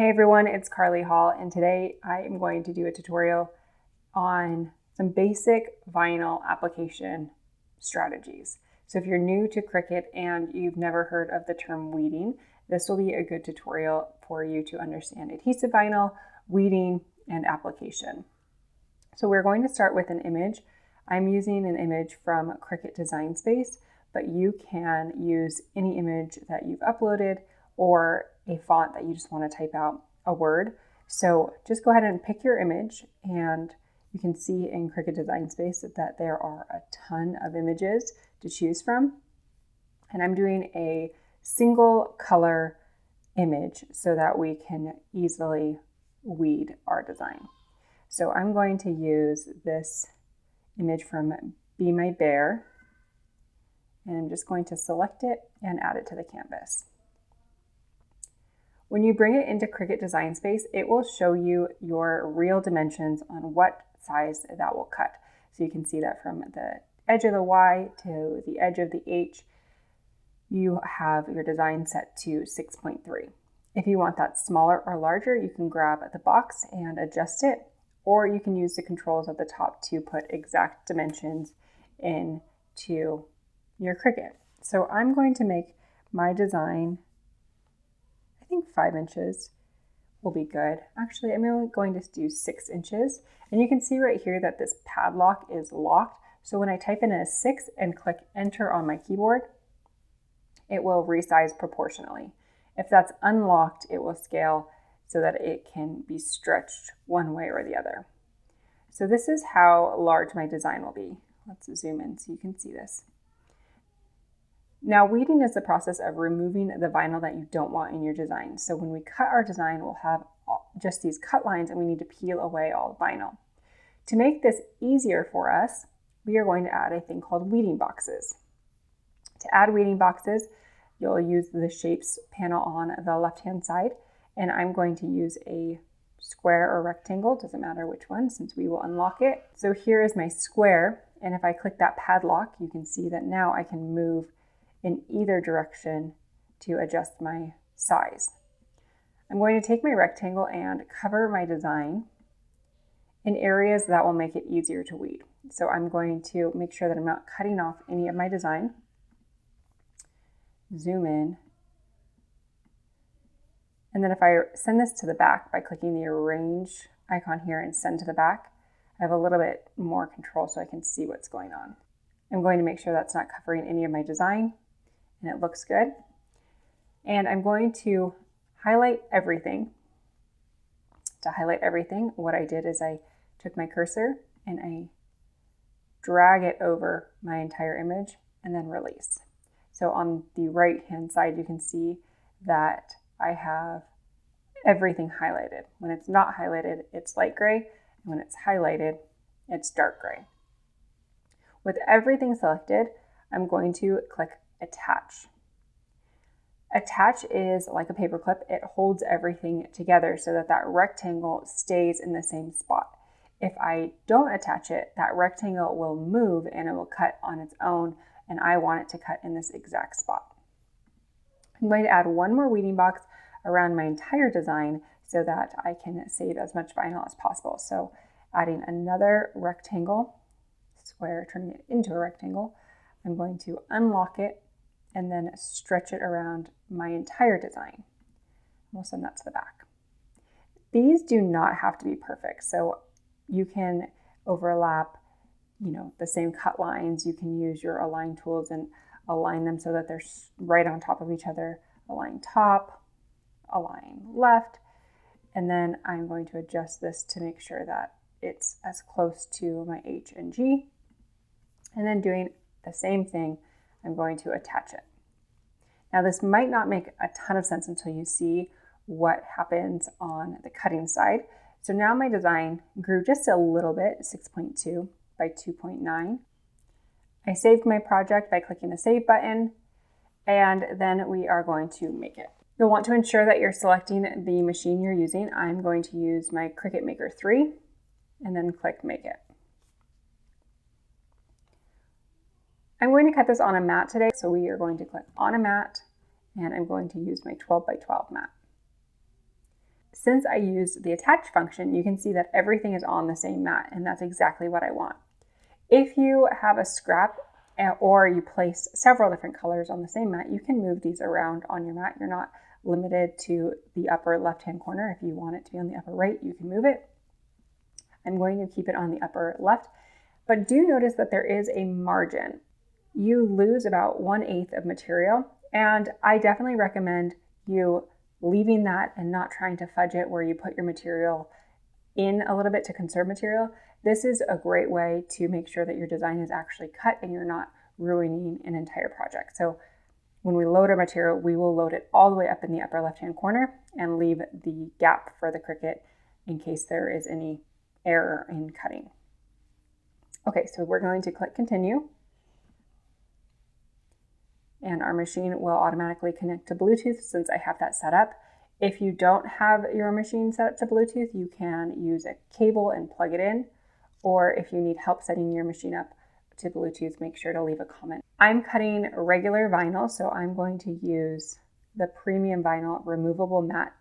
Hey everyone, it's Carly Hall, and today I am going to do a tutorial on some basic vinyl application strategies. So if you're new to Cricut and you've never heard of the term weeding, this will be a good tutorial for you to understand adhesive vinyl, weeding, and application. So we're going to start with an image. I'm using an image from Cricut Design Space, but you can use any image that you've uploaded or a font that you just want to type out a word. So just go ahead and pick your image, and you can see in Cricut Design Space that there are a ton of images to choose from. And I'm doing a single color image so that we can easily weed our design. So I'm going to use this image from Be My Bear, and I'm just going to select it and add it to the canvas. When you bring it into Cricut Design Space, it will show you your real dimensions on what size that will cut. So you can see that from the edge of the Y to the edge of the H, you have your design set to 6.3. If you want that smaller or larger, you can grab the box and adjust it, or you can use the controls at the top to put exact dimensions into your Cricut. So I'm going to make my design, I think 5 inches will be good. Actually, I'm only going to do 6 inches. And you can see right here that this padlock is locked. So when I type in a 6 and click enter on my keyboard, it will resize proportionally. If that's unlocked, it will scale so that it can be stretched one way or the other. So this is how large my design will be. Let's zoom in so you can see this. Now, weeding is the process of removing the vinyl that you don't want in your design. So when we cut our design, we'll have just these cut lines and we need to peel away all the vinyl. To make this easier for us, we are going to add a thing called weeding boxes. To add weeding boxes, you'll use the shapes panel on the left-hand side, and I'm going to use a square or rectangle, doesn't matter which one, since we will unlock it. So here is my square, and if I click that padlock, you can see that now I can move in either direction to adjust my size. I'm going to take my rectangle and cover my design in areas that will make it easier to weed. So I'm going to make sure that I'm not cutting off any of my design. Zoom in. And then if I send this to the back by clicking the arrange icon here and send to the back, I have a little bit more control so I can see what's going on. I'm going to make sure that's not covering any of my design, and it looks good. And I'm going to highlight everything. To highlight everything, what I did is I took my cursor and I drag it over my entire image and then release. So on the right hand side, you can see that I have everything highlighted. When it's not highlighted, it's light gray. And when it's highlighted, it's dark gray. With everything selected, I'm going to click attach. Attach is like a paper clip. It holds everything together so that that rectangle stays in the same spot. If I don't attach it, that rectangle will move and it will cut on its own, and I want it to cut in this exact spot. I'm going to add one more weeding box around my entire design so that I can save as much vinyl as possible. So adding another rectangle, square, turning it into a rectangle, I'm going to unlock it and then stretch it around my entire design. We'll send that to the back. These do not have to be perfect, so you can overlap, the same cut lines. You can use your align tools and align them so that they're right on top of each other. Align top, align left, and then I'm going to adjust this to make sure that it's as close to my H and G. And then doing the same thing, I'm going to attach it. Now this might not make a ton of sense until you see what happens on the cutting side. So now my design grew just a little bit, 6.2 by 2.9. I saved my project by clicking the save button, and then we are going to make it. You'll want to ensure that you're selecting the machine you're using. I'm going to use my Cricut Maker 3 and then click Make It. I'm going to cut this on a mat today, so we are going to click on a mat, and I'm going to use my 12 by 12 mat. since I used the attach function, you can see that everything is on the same mat, and that's exactly what I want. If you have a scrap or you place several different colors on the same mat, you can move these around on your mat. You're not limited to the upper left-hand corner. If you want it to be on the upper right, you can move it. I'm going to keep it on the upper left, but do notice that there is a margin. You lose about 1/8 of material, and I definitely recommend you leaving that and not trying to fudge it where you put your material in a little bit to conserve material. This is a great way to make sure that your design is actually cut and you're not ruining an entire project. So when we load our material, we will load it all the way up in the upper left-hand corner and leave the gap for the Cricut in case there is any error in cutting. Okay, so we're going to click continue. And our machine will automatically connect to Bluetooth since I have that set up. If you don't have your machine set up to Bluetooth, you can use a cable and plug it in. Or if you need help setting your machine up to Bluetooth, make sure to leave a comment. I'm cutting regular vinyl, so I'm going to use the premium vinyl removable mat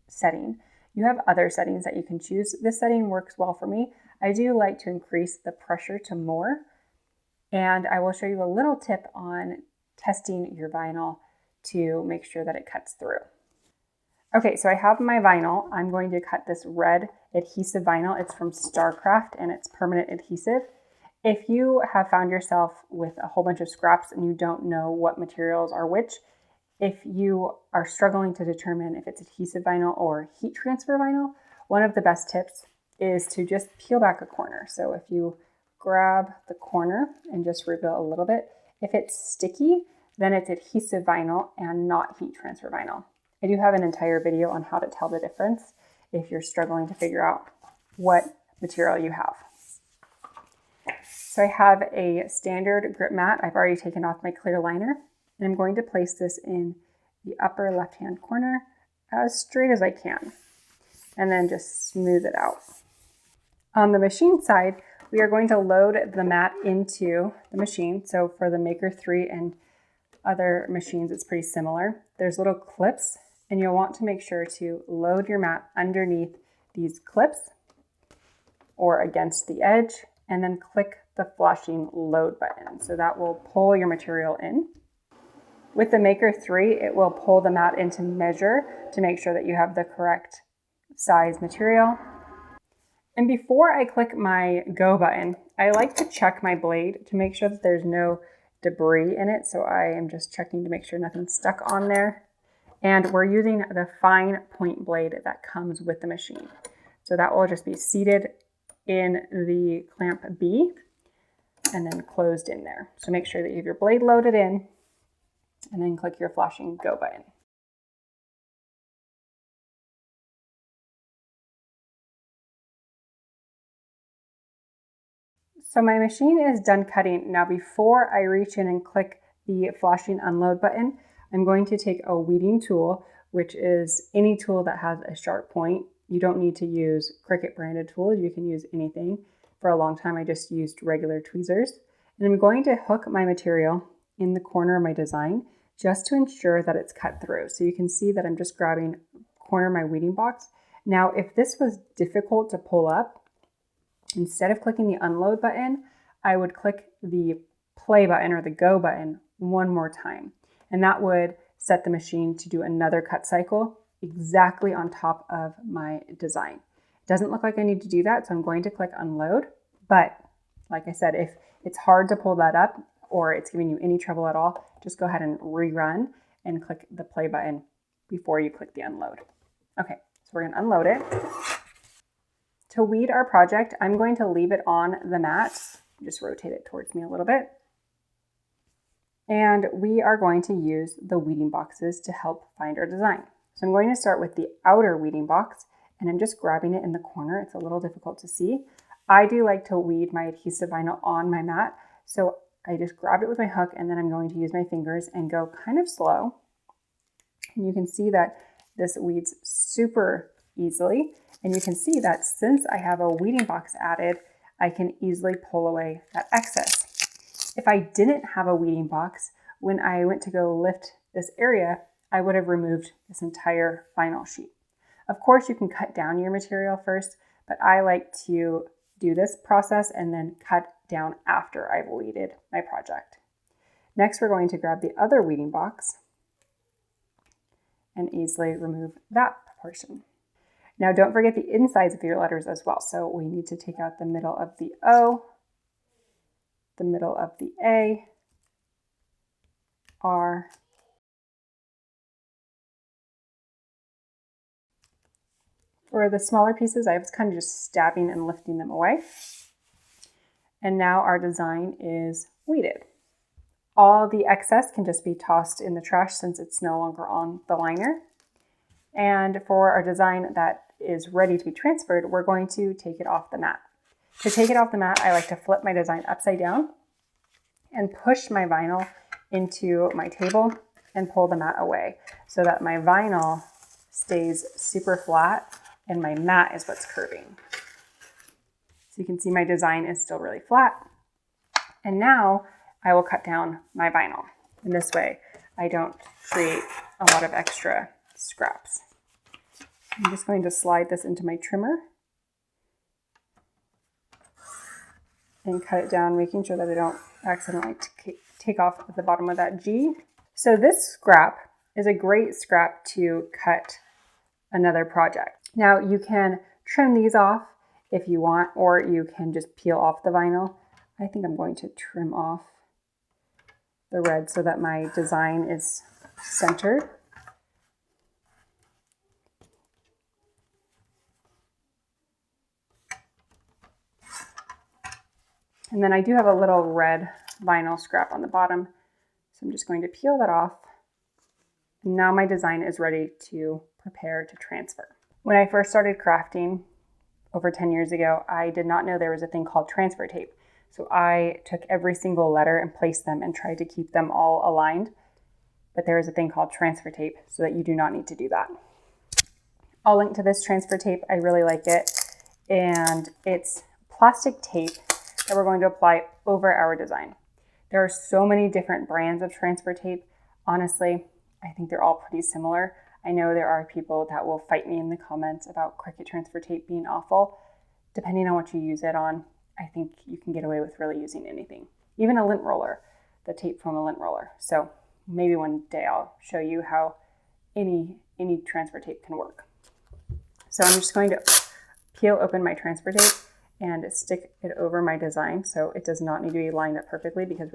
setting. You have other settings that you can choose. This setting works well for me. I do like to increase the pressure to more, and I will show you a little tip on testing your vinyl to make sure that it cuts through. Okay, so I have my vinyl. I'm going to cut this red adhesive vinyl. It's from StarCraft and it's permanent adhesive. If you have found yourself with a whole bunch of scraps and you don't know what materials are which, if you are struggling to determine if it's adhesive vinyl or heat transfer vinyl, one of the best tips is to just peel back a corner. So if you grab the corner and just remove it a little bit, if it's sticky, then it's adhesive vinyl and not heat transfer vinyl. I do have an entire video on how to tell the difference if you're struggling to figure out what material you have. So I have a standard grip mat. I've already taken off my clear liner, and I'm going to place this in the upper left-hand corner as straight as I can, and then just smooth it out. On the machine side, we are going to load the mat into the machine. So for the Maker 3 and other machines, it's pretty similar. There's little clips, and you'll want to make sure to load your mat underneath these clips or against the edge, and then click the flashing load button. So that will pull your material in. With the Maker 3, it will pull the mat into measure to make sure that you have the correct size material. And before I click my go button, I like to check my blade to make sure that there's no debris in it. So I am just checking to make sure nothing's stuck on there. And we're using the fine point blade that comes with the machine. So that will just be seated in the clamp B and then closed in there. So make sure that you have your blade loaded in and then click your flashing go button. So my machine is done cutting. Now before I reach in and click the flashing unload button, I'm going to take a weeding tool, which is any tool that has a sharp point. You don't need to use Cricut branded tools. You can use anything. For a long time, I just used regular tweezers. And I'm going to hook my material in the corner of my design just to ensure that it's cut through. So you can see that I'm just grabbing the corner of my weeding box. Now, if this was difficult to pull up, instead of clicking the unload button, I would click the play button or the go button one more time. And that would set the machine to do another cut cycle exactly on top of my design. It doesn't look like I need to do that, so I'm going to click unload. But like I said, if it's hard to pull that up or it's giving you any trouble at all, just go ahead and rerun and click the play button before you click the unload. Okay, so we're gonna unload it. To weed our project, I'm going to leave it on the mat. Just rotate it towards me a little bit. And we are going to use the weeding boxes to help find our design. So I'm going to start with the outer weeding box, and I'm just grabbing it in the corner. It's a little difficult to see. I do like to weed my adhesive vinyl on my mat. So I just grabbed it with my hook, and then I'm going to use my fingers and go kind of slow. And you can see that this weeds super easily. And you can see that since I have a weeding box added, I can easily pull away that excess. If I didn't have a weeding box, when I went to go lift this area, I would have removed this entire vinyl sheet. Of course, you can cut down your material first, but I like to do this process and then cut down after I've weeded my project. Next, we're going to grab the other weeding box and easily remove that portion. Now, don't forget the insides of your letters as well. So we need to take out the middle of the O, the middle of the A, R, for the smaller pieces, I was kind of just stabbing and lifting them away. And now our design is weeded. All the excess can just be tossed in the trash since it's no longer on the liner. And for our design that is ready to be transferred, we're going to take it off the mat. To take it off the mat, I like to flip my design upside down and push my vinyl into my table and pull the mat away so that my vinyl stays super flat and my mat is what's curving. So you can see my design is still really flat. And now I will cut down my vinyl. In this way, I don't create a lot of extra scraps. I'm just going to slide this into my trimmer and cut it down, making sure that I don't accidentally take off at the bottom of that G. So this scrap is a great scrap to cut another project. Now you can trim these off if you want, or you can just peel off the vinyl. I think I'm going to trim off the red so that my design is centered. And then I do have a little red vinyl scrap on the bottom. So I'm just going to peel that off. And now my design is ready to prepare to transfer. When I first started crafting over 10 years ago, I did not know there was a thing called transfer tape. So I took every single letter and placed them and tried to keep them all aligned. But there is a thing called transfer tape so that you do not need to do that. I'll link to this transfer tape. I really like it. And it's plastic tape that we're going to apply over our design. There are so many different brands of transfer tape. Honestly, I think they're all pretty similar. I know there are people that will fight me in the comments about Cricut transfer tape being awful. Depending on what you use it on, I think you can get away with really using anything. Even a lint roller, the tape from a lint roller. So maybe one day I'll show you how any transfer tape can work. So I'm just going to peel open my transfer tape and stick it over my design. So it does not need to be lined up perfectly because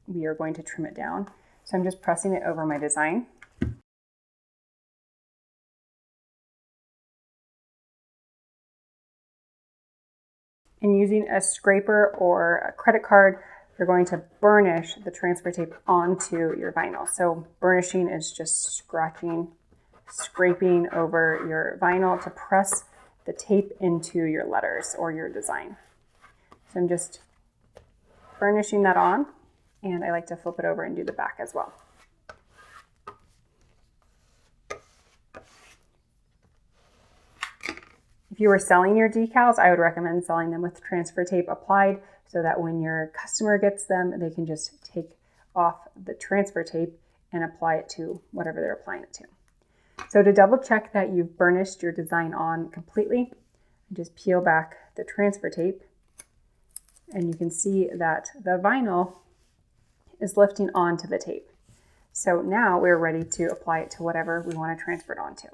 we are going to trim it down. So I'm just pressing it over my design. And using a scraper or a credit card, you're going to burnish the transfer tape onto your vinyl. So burnishing is just scraping over your vinyl to press the tape into your letters or your design. So I'm just burnishing that on, and I like to flip it over and do the back as well. If you were selling your decals, I would recommend selling them with transfer tape applied so that when your customer gets them, they can just take off the transfer tape and apply it to whatever they're applying it to. So to double check that you've burnished your design on completely, just peel back the transfer tape and you can see that the vinyl is lifting onto the tape. So now we're ready to apply it to whatever we want to transfer it onto.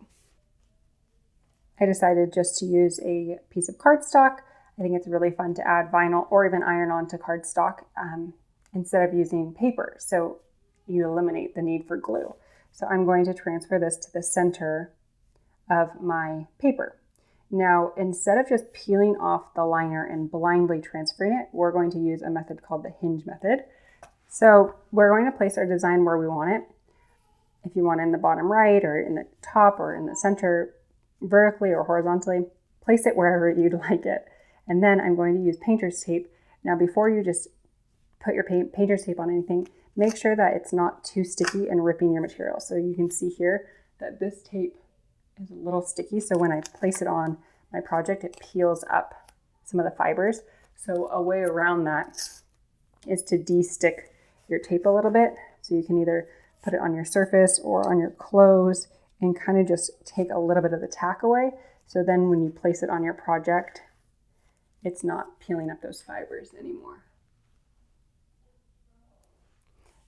I decided just to use a piece of cardstock. I think it's really fun to add vinyl or even iron onto cardstock instead of using paper. So you eliminate the need for glue. So I'm going to transfer this to the center of my paper. Now, instead of just peeling off the liner and blindly transferring it, we're going to use a method called the hinge method. So we're going to place our design where we want it. If you want it in the bottom right or in the top or in the center, vertically or horizontally, place it wherever you'd like it. And then I'm going to use painter's tape. Now, before you just put your painter's tape on anything, make sure that it's not too sticky and ripping your material. So you can see here that this tape is a little sticky. So when I place it on my project, it peels up some of the fibers. So a way around that is to de-stick your tape a little bit. So you can either put it on your surface or on your clothes and kind of just take a little bit of the tack away. So then when you place it on your project, it's not peeling up those fibers anymore.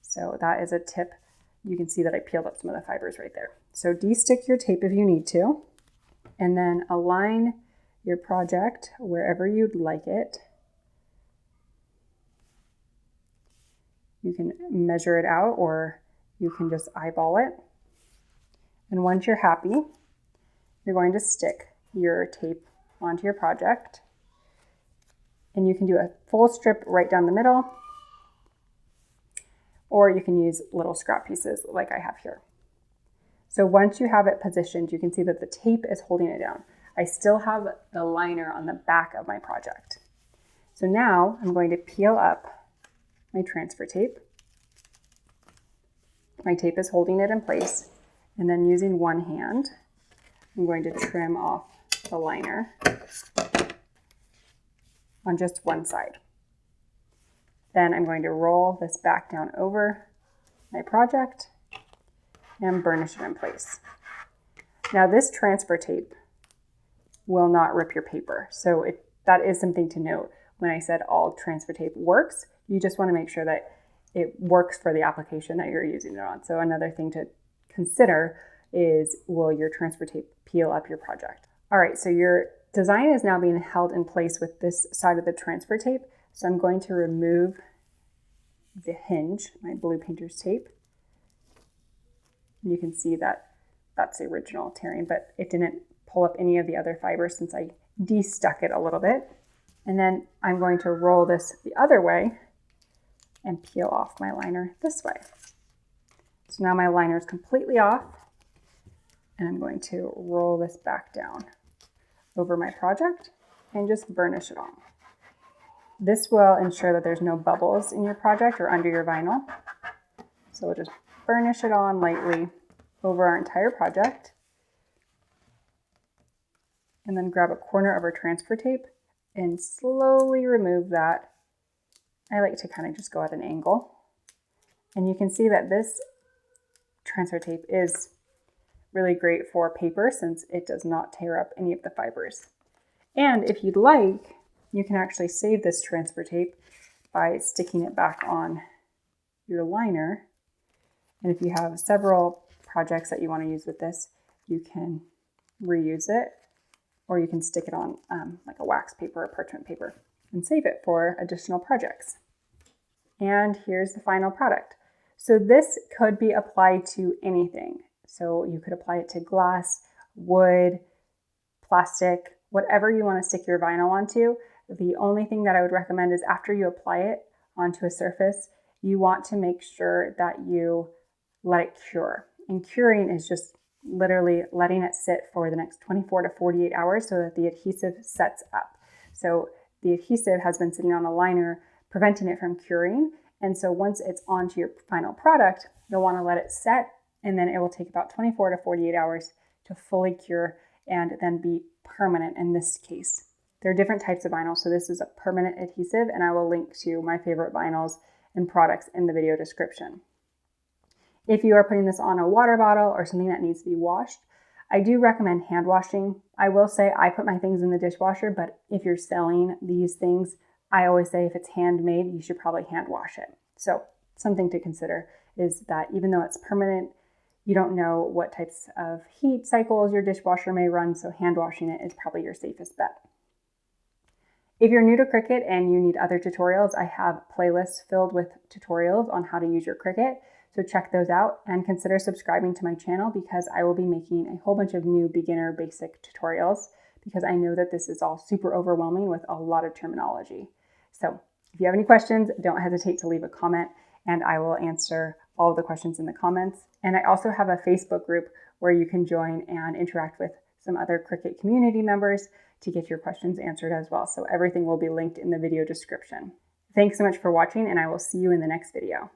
So that is a tip. You can see that I peeled up some of the fibers right there. So de-stick your tape if you need to, and then align your project wherever you'd like it. You can measure it out or you can just eyeball it. And once you're happy, you're going to stick your tape onto your project. And you can do a full strip right down the middle, or you can use little scrap pieces like I have here. So once you have it positioned, you can see that the tape is holding it down. I still have the liner on the back of my project. So now I'm going to peel up my transfer tape. My tape is holding it in place, and then using one hand, I'm going to trim off the liner on just one side. Then I'm going to roll this back down over my project and burnish it in place. Now this transfer tape will not rip your paper. So that is something to note. When I said all transfer tape works, you just want to make sure that it works for the application that you're using it on. So another thing to consider is, will your transfer tape peel up your project? All right, so your design is now being held in place with this side of the transfer tape. So I'm going to remove the hinge, my blue painter's tape. And you can see that that's the original tearing, but it didn't pull up any of the other fibers since I de-stuck it a little bit. And then I'm going to roll this the other way and peel off my liner this way. So now my liner is completely off, and I'm going to roll this back down over my project and just burnish it on. This will ensure that there's no bubbles in your project or under your vinyl. So we'll just burnish it on lightly over our entire project, and then grab a corner of our transfer tape and slowly remove that. I like to kind of just go at an angle. And you can see that this transfer tape is really great for paper since it does not tear up any of the fibers. And if you'd like, you can actually save this transfer tape by sticking it back on your liner. And if you have several projects that you want to use with this, you can reuse it, or you can stick it on like a wax paper or parchment paper and save it for additional projects. And here's the final product. So this could be applied to anything. So you could apply it to glass, wood, plastic, whatever you want to stick your vinyl onto. The only thing that I would recommend is after you apply it onto a surface, you want to make sure that you let it cure. And curing is just literally letting it sit for the next 24 to 48 hours so that the adhesive sets up. So the adhesive has been sitting on a liner, preventing it from curing. And so once it's onto your final product, you'll want to let it set, and then it will take about 24 to 48 hours to fully cure and then be permanent in this case. There are different types of vinyl, so this is a permanent adhesive, and I will link to my favorite vinyls and products in the video description. If you are putting this on a water bottle or something that needs to be washed, I do recommend hand washing. I will say I put my things in the dishwasher, but if you're selling these things, I always say if it's handmade, you should probably hand wash it. So something to consider is that even though it's permanent, you don't know what types of heat cycles your dishwasher may run, so hand washing it is probably your safest bet. If you're new to Cricut and you need other tutorials, I have playlists filled with tutorials on how to use your Cricut. So check those out and consider subscribing to my channel because I will be making a whole bunch of new beginner basic tutorials because I know that this is all super overwhelming with a lot of terminology. So if you have any questions, don't hesitate to leave a comment and I will answer all of the questions in the comments. And I also have a Facebook group where you can join and interact with some other Cricut community members to get your questions answered as well. So everything will be linked in the video description. Thanks so much for watching, and I will see you in the next video.